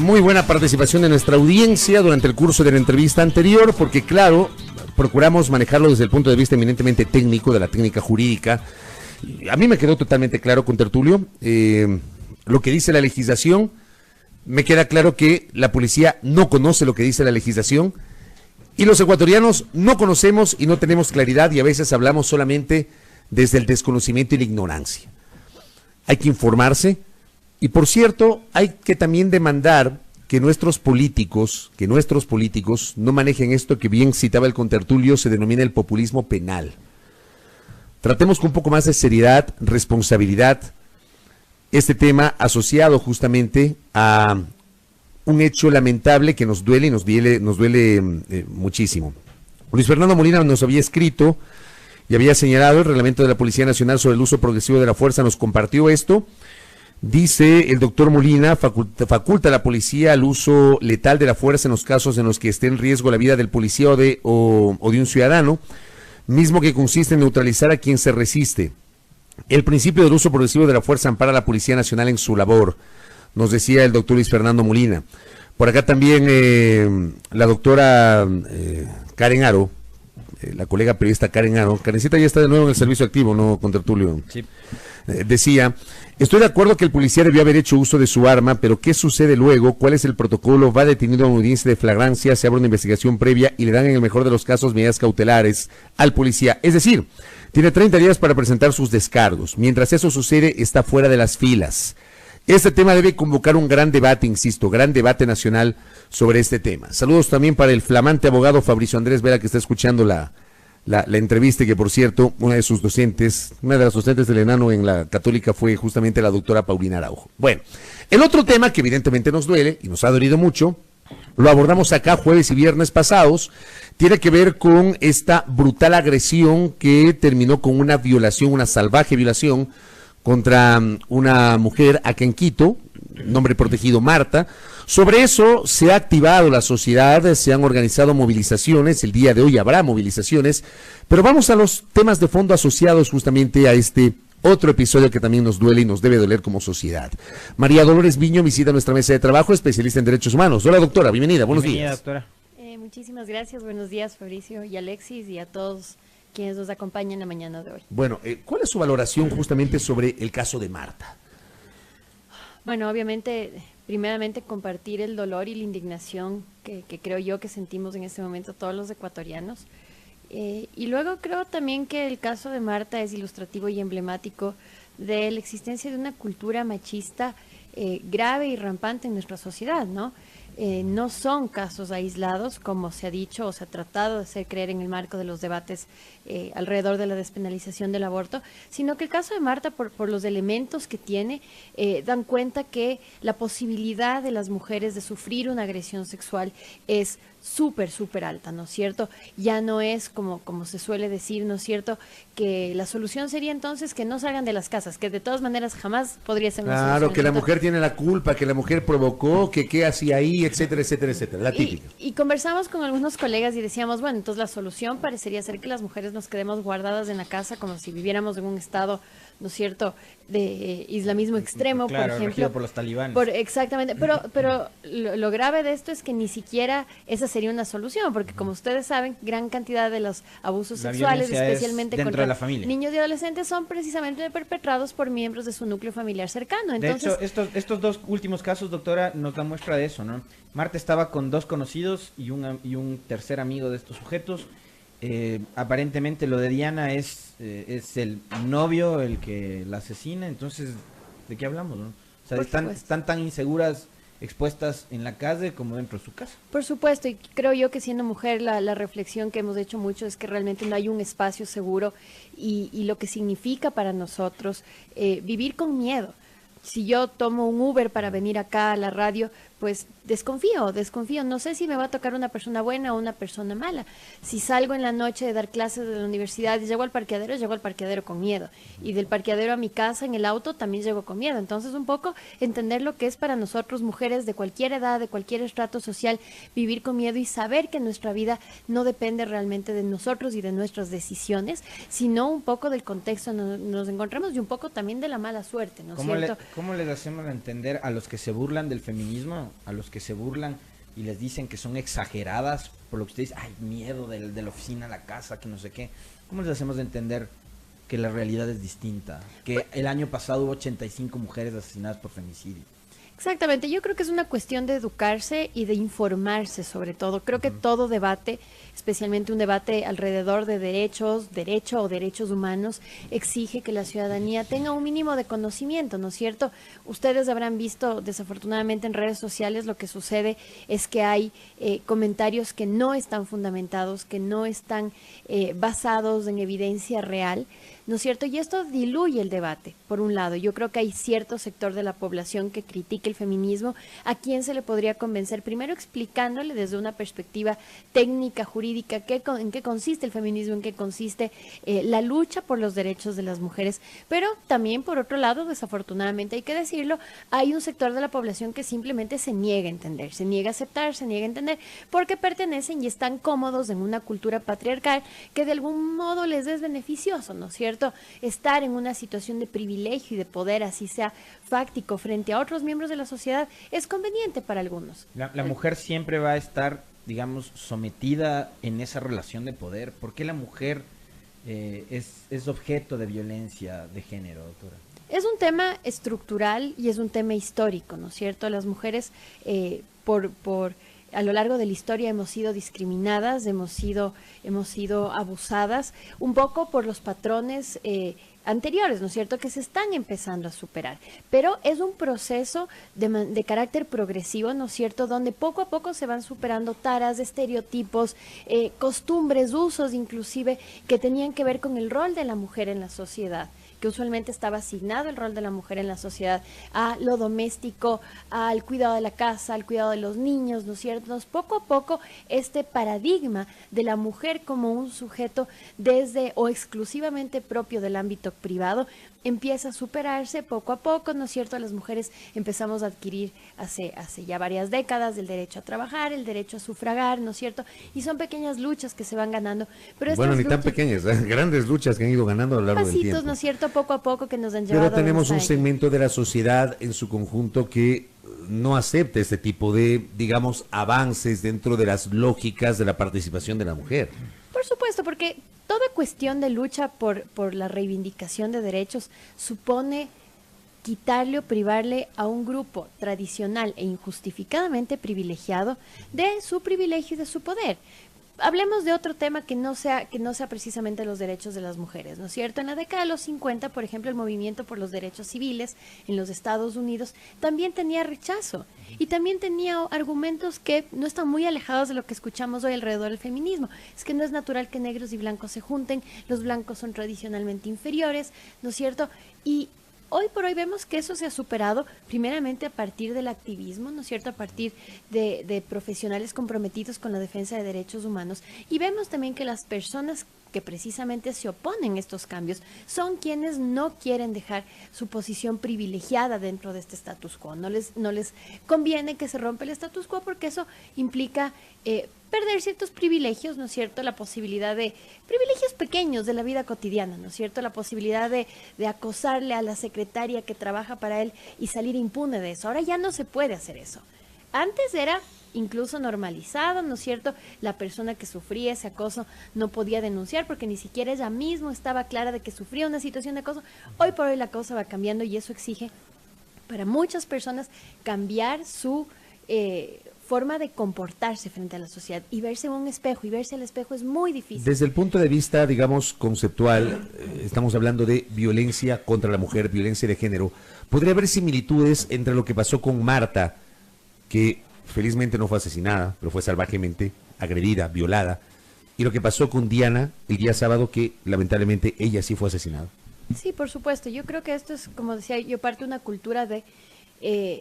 muy buena participación de nuestra audiencia durante el curso de la entrevista anterior, porque claro, procuramos manejarlo desde el punto de vista eminentemente técnico, de la técnica jurídica. A mí me quedó totalmente claro, contertulio, lo que dice la legislación. Me queda claro que la policía no conoce lo que dice la legislación y los ecuatorianos no conocemos y no tenemos claridad, y a veces hablamos solamente desde el desconocimiento y la ignorancia. Hay que informarse y, por cierto, hay que también demandar que nuestros políticos no manejen esto que bien citaba el contertulio, se denomina el populismo penal. Tratemos con un poco más de seriedad, responsabilidad, este tema asociado justamente a un hecho lamentable que nos duele muchísimo. Luis Fernando Molina nos había escrito y había señalado el reglamento de la Policía Nacional sobre el uso progresivo de la fuerza, nos compartió esto. Dice el doctor Molina, faculta a la policía el uso letal de la fuerza en los casos en los que esté en riesgo la vida del policía o de un ciudadano, mismo que consiste en neutralizar a quien se resiste. El principio del uso progresivo de la fuerza ampara a la Policía Nacional en su labor, nos decía el doctor Luis Fernando Molina. Por acá también la doctora Karen Aro, la colega periodista Karen Aro. Karencita ya está de nuevo en el servicio activo, ¿no, contertulio? Sí. Decía, estoy de acuerdo que el policía debió haber hecho uso de su arma, pero ¿qué sucede luego? ¿Cuál es el protocolo? Va detenido a una audiencia de flagrancia, se abre una investigación previa y le dan en el mejor de los casos medidas cautelares al policía. Es decir, tiene 30 días para presentar sus descargos. Mientras eso sucede, está fuera de las filas. Este tema debe convocar un gran debate, insisto, gran debate nacional sobre este tema. Saludos también para el flamante abogado Fabricio Andrés Vera, que está escuchando la entrevista, y que por cierto, una de las docentes del Enano en la Católica fue justamente la doctora Paulina Araujo. Bueno, el otro tema que evidentemente nos duele y nos ha dolido mucho, lo abordamos acá jueves y viernes pasados, tiene que ver con esta brutal agresión que terminó con una violación, una salvaje violación contra una mujer acá en Quito, nombre protegido Marta. Sobre eso se ha activado la sociedad, se han organizado movilizaciones, el día de hoy habrá movilizaciones, pero vamos a los temas de fondo asociados justamente a este otro episodio que también nos duele y nos debe doler como sociedad. María Dolores Viño visita nuestra mesa de trabajo, especialista en derechos humanos. Hola doctora, bienvenida, buenos días. Doctora. Muchísimas gracias, buenos días Fabricio y Alexis y a todos quienes nos acompañan la mañana de hoy. Bueno, ¿cuál es su valoración justamente sobre el caso de Marta? Bueno, obviamente, primeramente compartir el dolor y la indignación que creo yo que sentimos en este momento todos los ecuatorianos. Y luego creo también que el caso de Marta es ilustrativo y emblemático de la existencia de una cultura machista grave y rampante en nuestra sociedad, ¿no? No son casos aislados, como se ha dicho o se ha tratado de hacer creer en el marco de los debates alrededor de la despenalización del aborto, sino que el caso de Marta, por los elementos que tiene, dan cuenta que la posibilidad de las mujeres de sufrir una agresión sexual es súper alta, ¿no es cierto? Ya no es como se suele decir, ¿no es cierto?, que la solución sería entonces que no salgan de las casas, que de todas maneras jamás podría ser una solución. Claro, que la mujer tiene la culpa, que la mujer provocó, que qué hacía ahí, etcétera, etcétera, etcétera, la típica. Y conversamos con algunos colegas y decíamos, bueno, entonces la solución parecería ser que las mujeres nos quedemos guardadas en la casa como si viviéramos en un estado, ¿no es cierto?, de islamismo extremo, claro, por ejemplo. regido por los talibanes. Exactamente, pero lo grave de esto es que ni siquiera esa sería una solución, porque como ustedes saben, gran cantidad de los abusos sexuales, especialmente contra la familia, niños y adolescentes, son precisamente perpetrados por miembros de su núcleo familiar cercano. Entonces, de hecho, estos dos últimos casos, doctora, nos dan muestra de eso, ¿no? Marta estaba con dos conocidos y un tercer amigo de estos sujetos. Aparentemente lo de Diana es el novio el que la asesina. Entonces, ¿de qué hablamos, no? O sea, están tan inseguras, expuestas en la calle como dentro de su casa. Por supuesto, y creo yo que siendo mujer la reflexión que hemos hecho mucho es que realmente no hay un espacio seguro y lo que significa para nosotros vivir con miedo. Si yo tomo un Uber para venir acá a la radio, pues desconfío, no sé si me va a tocar una persona buena o una persona mala. Si salgo en la noche de dar clases de la universidad y llego al parqueadero con miedo, y del parqueadero a mi casa en el auto también llego con miedo. Entonces un poco entender lo que es para nosotros mujeres de cualquier edad, de cualquier estrato social, vivir con miedo y saber que nuestra vida no depende realmente de nosotros y de nuestras decisiones, sino un poco del contexto en donde nos encontramos y un poco también de la mala suerte, ¿no es cierto? ¿Cómo les hacemos entender a los que se burlan del feminismo, a los que se burlan y les dicen que son exageradas por lo que ustedes, ay, miedo de la oficina a la casa, que no sé qué? ¿Cómo les hacemos entender que la realidad es distinta? Que el año pasado hubo 85 mujeres asesinadas por femicidio. Exactamente, yo creo que es una cuestión de educarse y de informarse sobre todo. Creo que todo debate, especialmente un debate alrededor de derecho o derechos humanos, exige que la ciudadanía tenga un mínimo de conocimiento, ¿no es cierto? Ustedes habrán visto desafortunadamente en redes sociales lo que sucede es que hay comentarios que no están fundamentados, que no están basados en evidencia real, ¿no es cierto? Y esto diluye el debate, por un lado. Yo creo que hay cierto sector de la población que critica el feminismo, a quien se le podría convencer, primero explicándole desde una perspectiva técnica, jurídica, en qué consiste el feminismo, en qué consiste la lucha por los derechos de las mujeres. Pero también, por otro lado, desafortunadamente hay que decirlo, hay un sector de la población que simplemente se niega a entender, se niega a aceptar, se niega a entender, porque pertenecen y están cómodos en una cultura patriarcal que de algún modo les es beneficioso, ¿no es cierto? Estar en una situación de privilegio y de poder, así sea fáctico, frente a otros miembros de la sociedad, es conveniente para algunos. La mujer siempre va a estar, digamos, sometida en esa relación de poder. ¿Por qué la mujer es objeto de violencia de género, doctora? Es un tema estructural y es un tema histórico, ¿no es cierto? Las mujeres, a lo largo de la historia hemos sido discriminadas, hemos sido abusadas, un poco por los patrones anteriores, ¿no es cierto?, que se están empezando a superar. Pero es un proceso de carácter progresivo, ¿no es cierto?, donde poco a poco se van superando taras, estereotipos, costumbres, usos inclusive, que tenían que ver con el rol de la mujer en la sociedad, que usualmente estaba asignado el rol de la mujer en la sociedad a lo doméstico, al cuidado de la casa, al cuidado de los niños, ¿no es cierto? Entonces, poco a poco este paradigma de la mujer como un sujeto desde o exclusivamente propio del ámbito privado empieza a superarse poco a poco, ¿no es cierto? Las mujeres empezamos a adquirir hace ya varias décadas el derecho a trabajar, el derecho a sufragar, ¿no es cierto? Y son pequeñas luchas que se van ganando. Pero bueno, ni tan pequeñas, grandes luchas que han ido ganando a lo largo del tiempo. Pasitos, ¿no es cierto? Poco a poco que nos han llevado. Pero tenemos un segmento de la sociedad en su conjunto que no acepta este tipo de, digamos, avances dentro de las lógicas de la participación de la mujer. Por supuesto, porque toda cuestión de lucha por la reivindicación de derechos supone quitarle o privarle a un grupo tradicional e injustificadamente privilegiado de su privilegio y de su poder. Hablemos de otro tema que no sea precisamente los derechos de las mujeres, ¿no es cierto? En la década de los 50, por ejemplo, el movimiento por los derechos civiles en los Estados Unidos también tenía rechazo y también tenía argumentos que no están muy alejados de lo que escuchamos hoy alrededor del feminismo. Es que no es natural que negros y blancos se junten, los blancos son tradicionalmente inferiores, ¿no es cierto? Y hoy por hoy vemos que eso se ha superado primeramente a partir del activismo, ¿no es cierto?, a partir de profesionales comprometidos con la defensa de derechos humanos, y vemos también que las personas que precisamente se oponen a estos cambios son quienes no quieren dejar su posición privilegiada dentro de este status quo. No les conviene que se rompa el status quo porque eso implica perder ciertos privilegios, ¿no es cierto? La posibilidad de privilegios pequeños de la vida cotidiana, ¿no es cierto? La posibilidad de acosarle a la secretaria que trabaja para él y salir impune de eso. Ahora ya no se puede hacer eso. Antes era incluso normalizado, ¿no es cierto? La persona que sufría ese acoso no podía denunciar porque ni siquiera ella misma estaba clara de que sufría una situación de acoso. Hoy por hoy la cosa va cambiando y eso exige para muchas personas cambiar su forma de comportarse frente a la sociedad y verse en un espejo, y verse al espejo es muy difícil. Desde el punto de vista, digamos, conceptual, estamos hablando de violencia contra la mujer, violencia de género. ¿Podría haber similitudes entre lo que pasó con Marta, que felizmente no fue asesinada, pero fue salvajemente agredida, violada, y lo que pasó con Diana el día sábado, que lamentablemente ella sí fue asesinada? Sí, por supuesto. Yo creo que esto es, como decía yo, parte de una cultura de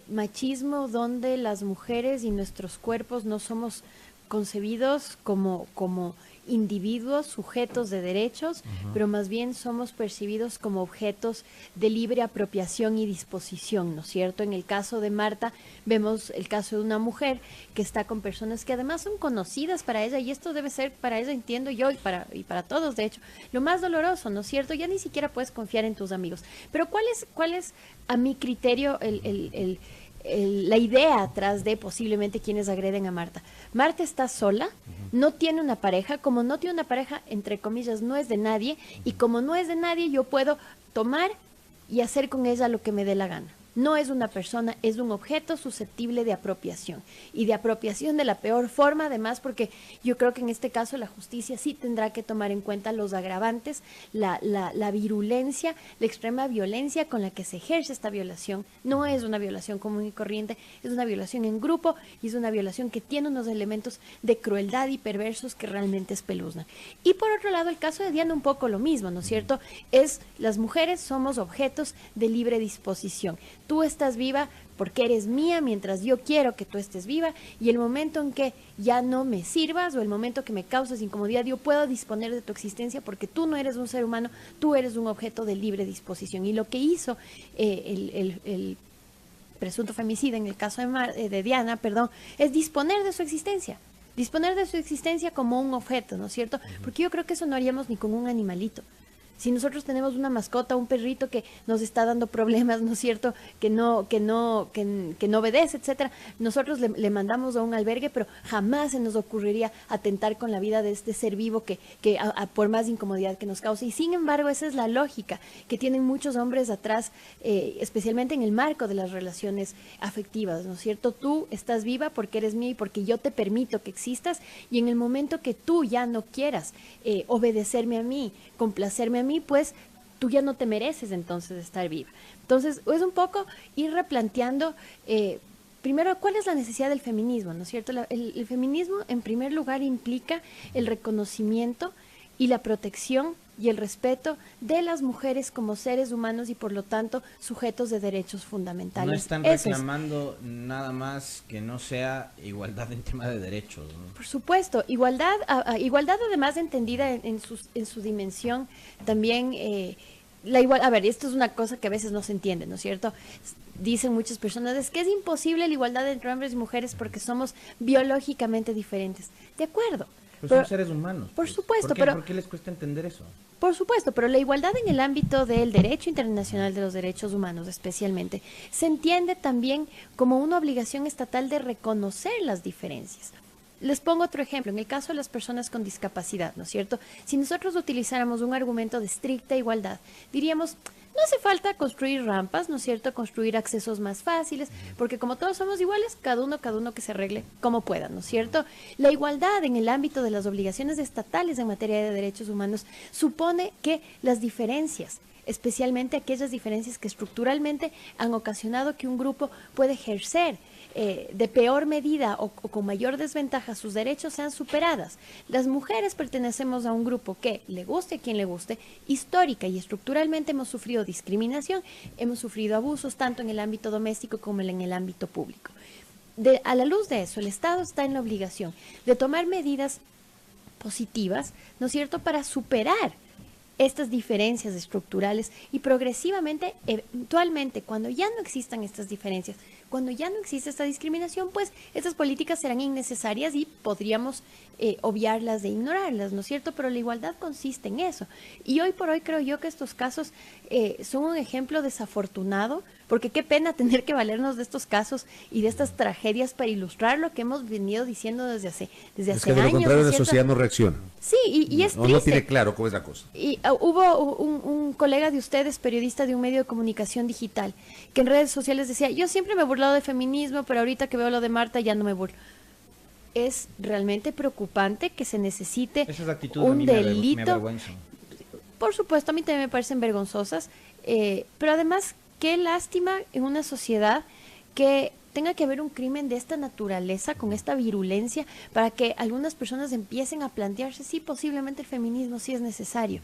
machismo donde las mujeres y nuestros cuerpos no somos concebidos como individuos sujetos de derechos, pero más bien somos percibidos como objetos de libre apropiación y disposición, ¿no es cierto? En el caso de Marta vemos el caso de una mujer que está con personas que además son conocidas para ella, y esto debe ser para ella, entiendo yo, y para todos, de hecho, lo más doloroso, ¿no es cierto? Ya ni siquiera puedes confiar en tus amigos. Pero ¿cuál es a mi criterio la idea atrás de posiblemente quienes agreden a Marta? Marta está sola, no tiene una pareja, como no tiene una pareja, entre comillas, no es de nadie, y como no es de nadie, yo puedo tomar y hacer con ella lo que me dé la gana. No es una persona, es un objeto susceptible de apropiación, y de apropiación de la peor forma, además, porque yo creo que en este caso la justicia sí tendrá que tomar en cuenta los agravantes, la virulencia, la extrema violencia con la que se ejerce esta violación. No es una violación común y corriente, es una violación en grupo, y es una violación que tiene unos elementos de crueldad y perversos que realmente espeluznan. Y por otro lado, el caso de Diana un poco lo mismo, ¿no es cierto? Las mujeres somos objetos de libre disposición. Tú estás viva porque eres mía mientras yo quiero que tú estés viva, y el momento en que ya no me sirvas o el momento que me causas incomodidad, yo puedo disponer de tu existencia porque tú no eres un ser humano, tú eres un objeto de libre disposición. Y lo que hizo el presunto femicida en el caso de Diana, es disponer de su existencia. Disponer de su existencia como un objeto, ¿no es cierto? Porque yo creo que eso no haríamos ni con un animalito. Si nosotros tenemos una mascota, un perrito que nos está dando problemas, ¿no es cierto?, que no obedece, etcétera, nosotros le mandamos a un albergue, pero jamás se nos ocurriría atentar con la vida de este ser vivo que por más incomodidad que nos cause. Y sin embargo, esa es la lógica que tienen muchos hombres atrás, especialmente en el marco de las relaciones afectivas, ¿no es cierto? Tú estás viva porque eres mía y porque yo te permito que existas, y en el momento que tú ya no quieras obedecerme a mí, complacerme a mí, pues tú ya no te mereces entonces estar viva. Entonces, es un poco ir replanteando, primero, ¿cuál es la necesidad del feminismo? ¿No es cierto? El feminismo, en primer lugar, implica el reconocimiento y la protección y el respeto de las mujeres como seres humanos y por lo tanto sujetos de derechos fundamentales. No están reclamando nada más que no sea igualdad en tema de derechos, ¿no? Por supuesto, igualdad además entendida en su dimensión también. A ver, esto es una cosa que a veces no se entiende, ¿no es cierto? Dicen muchas personas, es que es imposible la igualdad entre hombres y mujeres porque somos biológicamente diferentes. De acuerdo. Pero son seres humanos. Por supuesto, ¿Por qué les cuesta entender eso? Por supuesto, pero la igualdad en el ámbito del derecho internacional de los derechos humanos especialmente se entiende también como una obligación estatal de reconocer las diferencias. Les pongo otro ejemplo, en el caso de las personas con discapacidad, ¿no es cierto? Si nosotros utilizáramos un argumento de estricta igualdad, diríamos, no hace falta construir rampas, ¿no es cierto?, construir accesos más fáciles, porque como todos somos iguales, cada uno que se arregle como pueda, ¿no es cierto? La igualdad en el ámbito de las obligaciones estatales en materia de derechos humanos supone que las diferencias, especialmente aquellas diferencias que estructuralmente han ocasionado que un grupo pueda ejercer de peor medida o con mayor desventaja sus derechos sean superadas. Las mujeres pertenecemos a un grupo que, le guste a quien le guste, histórica y estructuralmente hemos sufrido discriminación, hemos sufrido abusos tanto en el ámbito doméstico como en el ámbito público. A la luz de eso, el Estado está en la obligación de tomar medidas positivas, ¿no es cierto?, para superar estas diferencias estructurales y progresivamente, eventualmente, cuando ya no existan estas diferencias, cuando ya no existe esta discriminación, pues estas políticas serán innecesarias y podríamos obviarlas e ignorarlas, ¿no es cierto? Pero la igualdad consiste en eso. Y hoy por hoy creo yo que estos casos son un ejemplo desafortunado, porque qué pena tener que valernos de estos casos y de estas tragedias para ilustrar lo que hemos venido diciendo desde hace años. Es que de lo contrario la sociedad no reacciona. Sí, y es triste. No tiene claro cómo es la cosa. Y hubo un colega de ustedes, periodista de un medio de comunicación digital, que en redes sociales decía, yo siempre me he burlado del feminismo, pero ahorita que veo lo de Marta ya no me burlo. Es realmente preocupante que se necesite un delito. Me avergüenza. Por supuesto, a mí también me parecen vergonzosas, pero además, qué lástima en una sociedad que tenga que haber un crimen de esta naturaleza, con esta virulencia, para que algunas personas empiecen a plantearse si posiblemente el feminismo sí es necesario.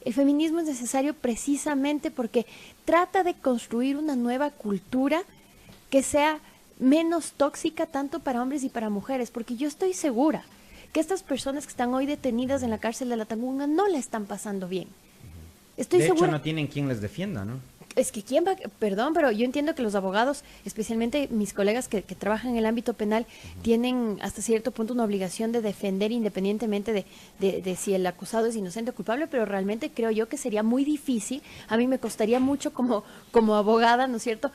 El feminismo es necesario precisamente porque trata de construir una nueva cultura que sea menos tóxica tanto para hombres y para mujeres, porque yo estoy segura que estas personas que están hoy detenidas en la cárcel de La Tacunga no la están pasando bien. Estoy de segura. hecho, no tienen quien les defienda, ¿no? Es que quién va, perdón, pero yo entiendo que los abogados, especialmente mis colegas que trabajan en el ámbito penal, tienen hasta cierto punto una obligación de defender independientemente de si el acusado es inocente o culpable, pero realmente creo yo que sería muy difícil, a mí me costaría mucho como abogada, ¿no es cierto?,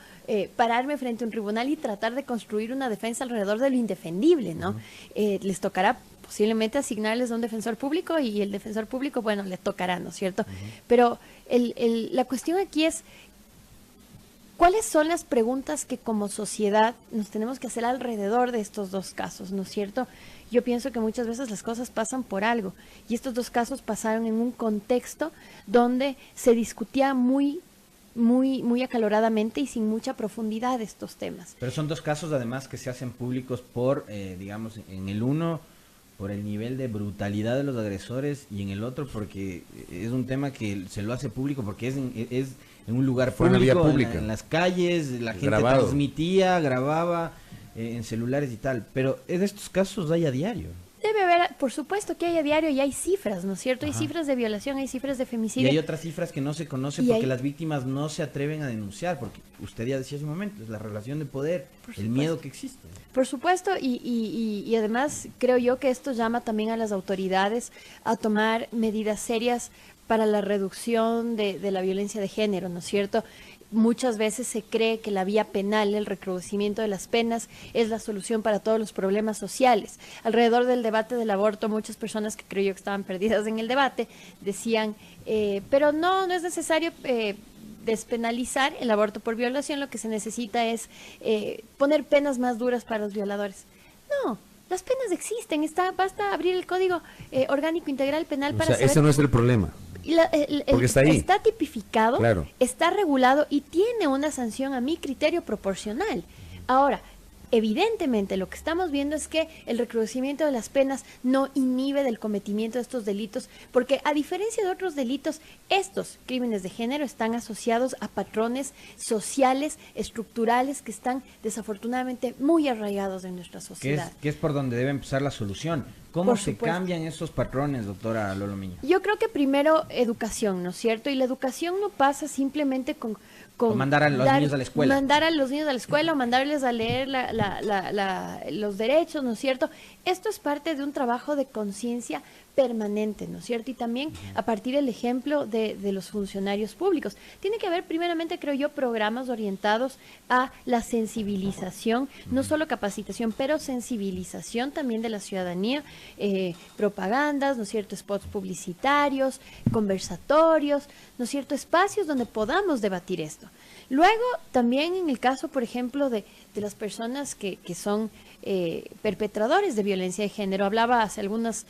pararme frente a un tribunal y tratar de construir una defensa alrededor de lo indefendible, ¿no? Les tocará posiblemente asignarles a un defensor público y el defensor público, bueno, le tocará, ¿no es cierto? Pero la cuestión aquí es, ¿cuáles son las preguntas que como sociedad nos tenemos que hacer alrededor de estos dos casos, ¿no es cierto? Yo pienso que muchas veces las cosas pasan por algo y estos dos casos pasaron en un contexto donde se discutía muy acaloradamente y sin mucha profundidad estos temas. Pero son dos casos además que se hacen públicos por, digamos, en el uno por el nivel de brutalidad de los agresores y en el otro porque es un tema que se lo hace público porque es en un lugar Fue una vía público, pública. en las calles, la gente Grabado. transmitía, grababa en celulares y tal, pero de estos casos hay a diario. Debe haber, por supuesto que hay a diario y hay cifras, ¿no es cierto? Hay cifras de violación, hay cifras de Y femicidio. hay otras cifras que no se conocen Y porque hay- las víctimas no se atreven a denunciar, porque usted ya decía hace un momento, es la relación de poder, Por el supuesto. miedo que existe. Por supuesto, y además creo yo que esto llama también a las autoridades a tomar medidas serias para la reducción de la violencia de género, ¿no es cierto? Muchas veces se cree que la vía penal, el recrudecimiento de las penas, es la solución para todos los problemas sociales. Alrededor del debate del aborto, muchas personas que creo yo que estaban perdidas en el debate decían, pero no es necesario despenalizar el aborto por violación, lo que se necesita es poner penas más duras para los violadores. No, las penas existen, basta abrir el Código Orgánico Integral Penal O para sea, saber... ese no es el problema. Porque está ahí. Está tipificado, Claro. está regulado y tiene una sanción a mi criterio proporcional. Ahora, evidentemente lo que estamos viendo es que el recrudecimiento de las penas no inhibe del cometimiento de estos delitos, porque a diferencia de otros delitos, estos crímenes de género están asociados a patrones sociales, estructurales, que están desafortunadamente muy arraigados en nuestra sociedad. Que es por donde debe empezar la solución. ¿Cómo Por se supuesto. cambian esos patrones, doctora Lolo Miño? Yo creo que primero educación, ¿no es cierto? Y la educación no pasa simplemente con mandar a los niños a la escuela. Mandar a los niños a la escuela o mandarles a leer los derechos, ¿no es cierto? Esto es parte de un trabajo de conciencia permanente, ¿no es cierto? Y también a partir del ejemplo de los funcionarios públicos. Tiene que haber primeramente, creo yo, programas orientados a la sensibilización, no solo capacitación, pero sensibilización también de la ciudadanía, propagandas, ¿no es cierto?, spots publicitarios, conversatorios, ¿no es cierto?, espacios donde podamos debatir esto. Luego, también en el caso, por ejemplo, de las personas que son perpetradores de violencia de género. Hablaba hace algunas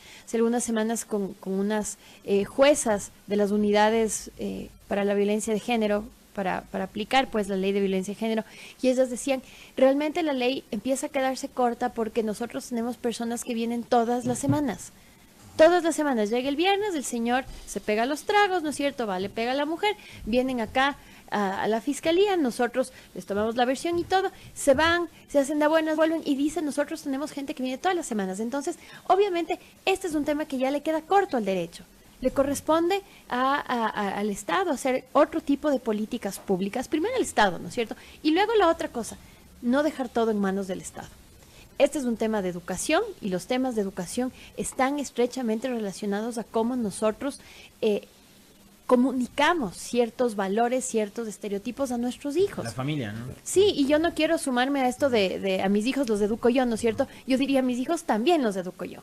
semanas con unas juezas de las unidades para la violencia de género, para aplicar pues la ley de violencia de género, y ellas decían, realmente la ley empieza a quedarse corta porque nosotros tenemos personas que vienen todas las semanas. Todas las semanas llega el viernes, el señor se pega los tragos, ¿no es cierto? Le pega a la mujer, vienen acá a la fiscalía, nosotros les tomamos la versión y todo, se van, se hacen de buenas, vuelven y dicen, nosotros tenemos gente que viene todas las semanas. Entonces, obviamente, este es un tema que ya le queda corto al derecho. Le corresponde al Estado hacer otro tipo de políticas públicas, primero el Estado, ¿no es cierto? Y luego la otra cosa, no dejar todo en manos del Estado. Este es un tema de educación y los temas de educación están estrechamente relacionados a cómo nosotros comunicamos ciertos valores, ciertos estereotipos a nuestros hijos. La familia, ¿no? Sí, y yo no quiero sumarme a esto de a mis hijos los educo yo, ¿no es cierto? Yo diría, a mis hijos también los educo yo.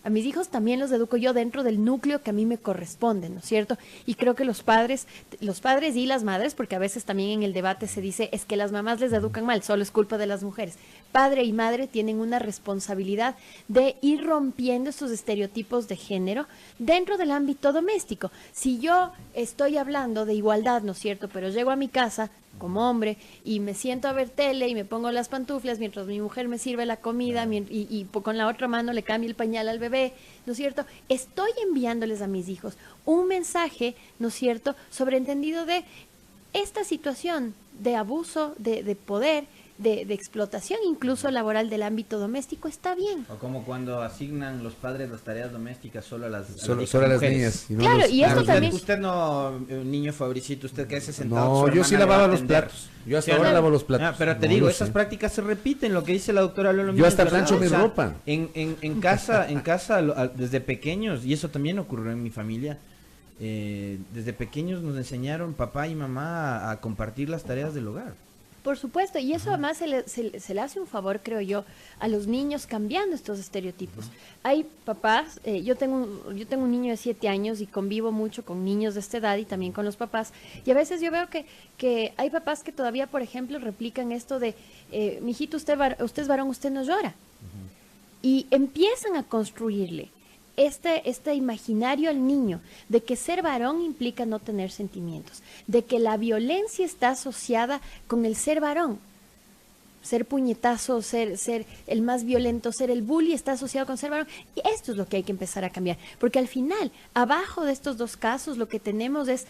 A mis hijos también los educo yo dentro del núcleo que a mí me corresponde, ¿no es cierto? Y creo que los padres y las madres, porque a veces también en el debate se dice, es que las mamás les educan mal, solo es culpa de las mujeres. Padre y madre tienen una responsabilidad de ir rompiendo estos estereotipos de género dentro del ámbito doméstico. Si yo estoy hablando de igualdad, ¿no es cierto? Pero llego a mi casa como hombre y me siento a ver tele y me pongo las pantuflas mientras mi mujer me sirve la comida y con la otra mano le cambio el pañal al bebé, ¿no es cierto? Estoy enviándoles a mis hijos un mensaje, ¿no es cierto?, sobreentendido de esta situación de abuso de poder de explotación, incluso laboral del ámbito doméstico, está bien. O como cuando asignan los padres las tareas domésticas solo a las Solo a las niñas. No claro, y esto también... Usted no, niño Fabricito, usted que hace sentado. No, yo sí lavaba los platos. Yo hasta ahora lavo los platos. Pero te digo, esas prácticas se repiten, lo que dice la doctora Lolo. Yo hasta plancho mi ropa. En casa, desde pequeños, y eso también ocurrió en mi familia, desde pequeños nos enseñaron papá y mamá a compartir las tareas del hogar. Por supuesto, y eso además se le hace un favor, creo yo, a los niños cambiando estos estereotipos. Hay papás, yo tengo un niño de 7 años y convivo mucho con niños de esta edad y también con los papás, y a veces yo veo que hay papás que todavía, por ejemplo, replican esto de, mijito, usted es varón, usted no llora. Y empiezan a construirle este imaginario al niño de que ser varón implica no tener sentimientos, de que la violencia está asociada con el ser varón. Ser puñetazo, ser el más violento, ser el bully está asociado con ser varón. Y esto es lo que hay que empezar a cambiar. Porque al final, abajo de estos dos casos, lo que tenemos es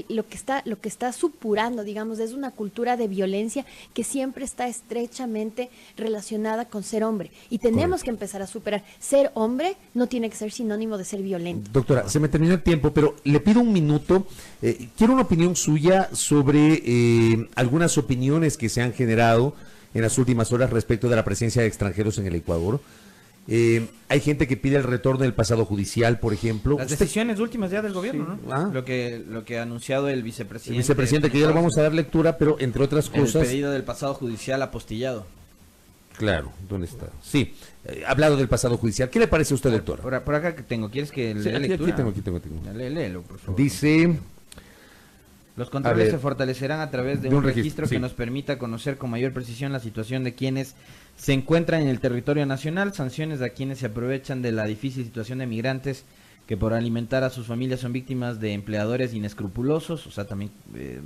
lo que está supurando, digamos, es una cultura de violencia que siempre está estrechamente relacionada con ser hombre. Y tenemos que empezar a superar. Ser hombre no tiene que ser sinónimo de ser violento. Doctora, se me terminó el tiempo, pero le pido un minuto. Quiero una opinión suya sobre algunas opiniones que se han generado en las últimas horas respecto de la presencia de extranjeros en el Ecuador. Hay gente que pide el retorno del pasado judicial, por ejemplo. Las decisiones últimas ya del gobierno, sí. ¿no? Lo que ha anunciado el vicepresidente. El vicepresidente, que ya lo vamos a dar lectura, pero entre otras cosas... El pedido del pasado judicial apostillado. Claro, ¿dónde está? Sí, hablado del pasado judicial. ¿Qué le parece a usted, doctor? Por acá que tengo, ¿quieres que sí, lea lectura? Aquí tengo. Léelo, por favor. Dice... Los controles se fortalecerán a través de un registro sí, que nos permita conocer con mayor precisión la situación de quienes se encuentran en el territorio nacional, sanciones a quienes se aprovechan de la difícil situación de migrantes que por alimentar a sus familias son víctimas de empleadores inescrupulosos, o sea, también me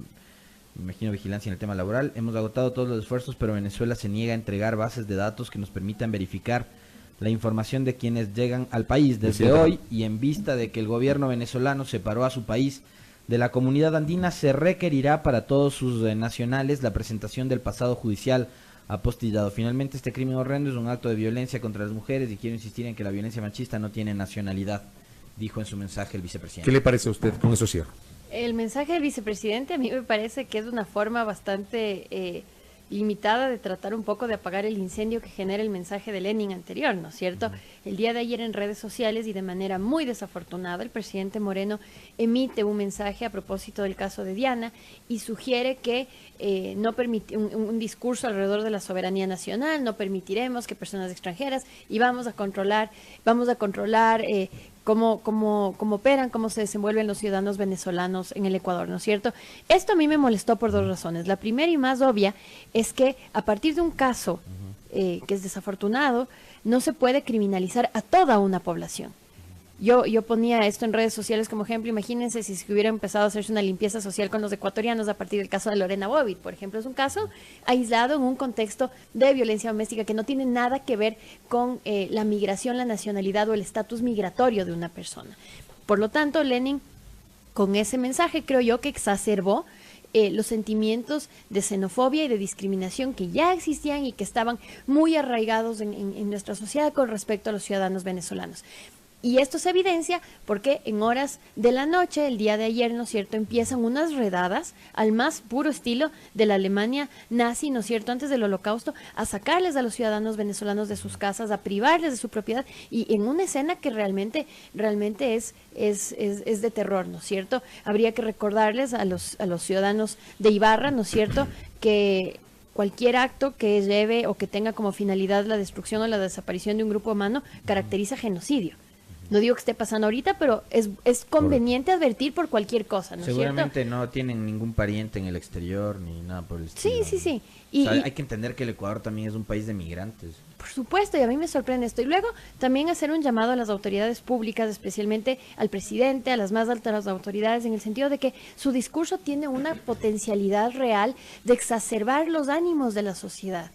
imagino vigilancia en el tema laboral. Hemos agotado todos los esfuerzos, pero Venezuela se niega a entregar bases de datos que nos permitan verificar la información de quienes llegan al país. Desde hoy, y en vista de que el gobierno venezolano separó a su país de la comunidad andina, se requerirá para todos sus nacionales la presentación del pasado judicial apostillado. Finalmente, este crimen horrendo es un acto de violencia contra las mujeres y quiero insistir en que la violencia machista no tiene nacionalidad, dijo en su mensaje el vicepresidente. ¿Qué le parece a usted? Con eso cierro. El mensaje del vicepresidente a mí me parece que es una forma bastante limitada de tratar un poco de apagar el incendio que genera el mensaje de Lenin anterior, ¿no es cierto? El día de ayer en redes sociales y de manera muy desafortunada el presidente Moreno emite un mensaje a propósito del caso de Diana y sugiere que no permite un discurso alrededor de la soberanía nacional, no permitiremos que personas extranjeras y vamos a controlar cómo operan, cómo se desenvuelven los ciudadanos venezolanos en el Ecuador, ¿no es cierto? Esto a mí me molestó por dos razones. La primera y más obvia es que a partir de un caso que es desafortunado, no se puede criminalizar a toda una población. Yo ponía esto en redes sociales como ejemplo. Imagínense si se hubiera empezado a hacerse una limpieza social con los ecuatorianos a partir del caso de Lorena Bobbitt, por ejemplo. Es un caso aislado en un contexto de violencia doméstica que no tiene nada que ver con la migración, la nacionalidad o el estatus migratorio de una persona. Por lo tanto, Lenin, con ese mensaje, creo yo que exacerbó los sentimientos de xenofobia y de discriminación que ya existían y que estaban muy arraigados en nuestra sociedad con respecto a los ciudadanos venezolanos. Y esto se evidencia porque en horas de la noche, el día de ayer, ¿no es cierto?, empiezan unas redadas al más puro estilo de la Alemania nazi, ¿no es cierto?, antes del Holocausto, a sacarles a los ciudadanos venezolanos de sus casas, a privarles de su propiedad, y en una escena que realmente es de terror, ¿no es cierto? Habría que recordarles a los ciudadanos de Ibarra, ¿no es cierto?, que cualquier acto que lleve o que tenga como finalidad la destrucción o la desaparición de un grupo humano caracteriza genocidio. No digo que esté pasando ahorita, pero es conveniente advertir por cualquier cosa, ¿no es cierto? Seguramente no tienen ningún pariente en el exterior ni nada por el estilo. Sí. Hay que entender que el Ecuador también es un país de migrantes. Por supuesto, y a mí me sorprende esto. Y luego también hacer un llamado a las autoridades públicas, especialmente al presidente, a las más altas autoridades, en el sentido de que su discurso tiene una potencialidad real de exacerbar los ánimos de la sociedad.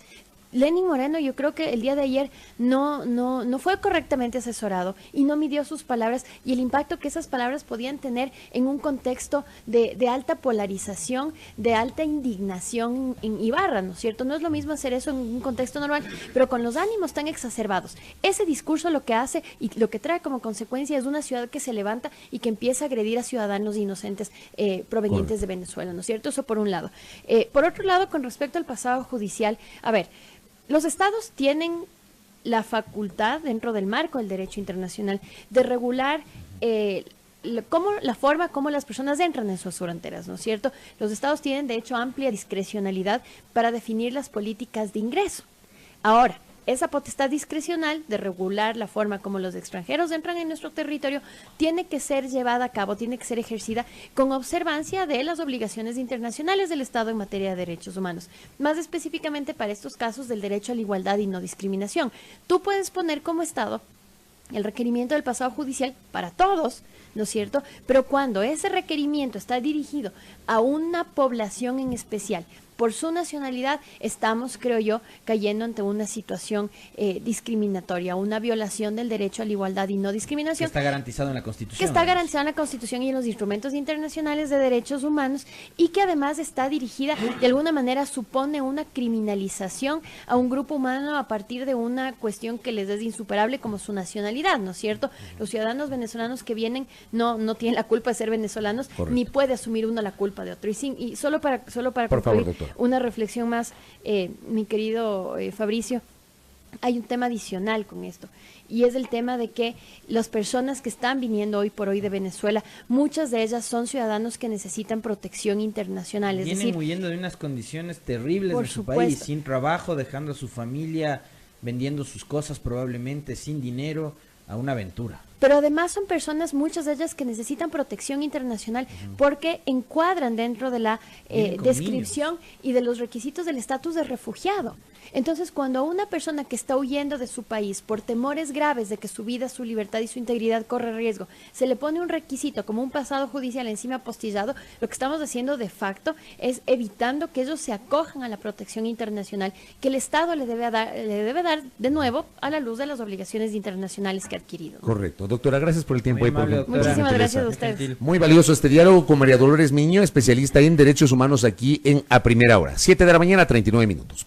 Lenín Moreno, yo creo que el día de ayer no fue correctamente asesorado y no midió sus palabras y el impacto que esas palabras podían tener en un contexto de alta polarización, de alta indignación en Ibarra, ¿no es cierto? No es lo mismo hacer eso en un contexto normal, pero con los ánimos tan exacerbados. Ese discurso lo que hace y lo que trae como consecuencia es una ciudad que se levanta y que empieza a agredir a ciudadanos inocentes provenientes de Venezuela, ¿no es cierto? Eso por un lado. Por otro lado, con respecto al pasado judicial, a ver, los estados tienen la facultad, dentro del marco del derecho internacional, de regular la forma como las personas entran en sus fronteras, ¿no es cierto? Los estados tienen, de hecho, amplia discrecionalidad para definir las políticas de ingreso. Ahora, esa potestad discrecional de regular la forma como los extranjeros entran en nuestro territorio tiene que ser llevada a cabo, tiene que ser ejercida con observancia de las obligaciones internacionales del Estado en materia de derechos humanos, más específicamente para estos casos del derecho a la igualdad y no discriminación. Tú puedes poner como Estado el requerimiento del pasado judicial para todos, ¿no es cierto? Pero cuando ese requerimiento está dirigido a una población en especial, por su nacionalidad, estamos, creo yo, cayendo ante una situación discriminatoria, una violación del derecho a la igualdad y no discriminación. Que está garantizado en la Constitución. Que está garantizado en la Constitución y en los instrumentos internacionales de derechos humanos y que además está dirigida, de alguna manera, supone una criminalización a un grupo humano a partir de una cuestión que les es insuperable como su nacionalidad, ¿no es cierto? Los ciudadanos venezolanos que vienen no tienen la culpa de ser venezolanos, correcto, ni puede asumir uno la culpa de otro. Y solo para por concluir, favor, una reflexión más, mi querido Fabricio, hay un tema adicional con esto y es el tema de que las personas que están viniendo hoy por hoy de Venezuela, muchas de ellas son ciudadanos que necesitan protección internacional. Es Vienen decir, huyendo de unas condiciones terribles de su país, sin trabajo, dejando a su familia, vendiendo sus cosas probablemente sin dinero, a una aventura. Pero además son personas, muchas de ellas, que necesitan protección internacional porque encuadran dentro de la descripción y de los requisitos del estatus de refugiado. Entonces, cuando a una persona que está huyendo de su país por temores graves de que su vida, su libertad y su integridad corre riesgo, se le pone un requisito como un pasado judicial encima apostillado, lo que estamos haciendo de facto es evitando que ellos se acojan a la protección internacional que el Estado le debe dar de nuevo a la luz de las obligaciones internacionales que ha adquirido. Correcto. Doctora, gracias por el tiempo. Muy amable, doctora. Muchísimas gracias a ustedes. Muy valioso este diálogo con María Dolores Miño, especialista en derechos humanos aquí en A Primera Hora. 7 de la mañana, 39 minutos.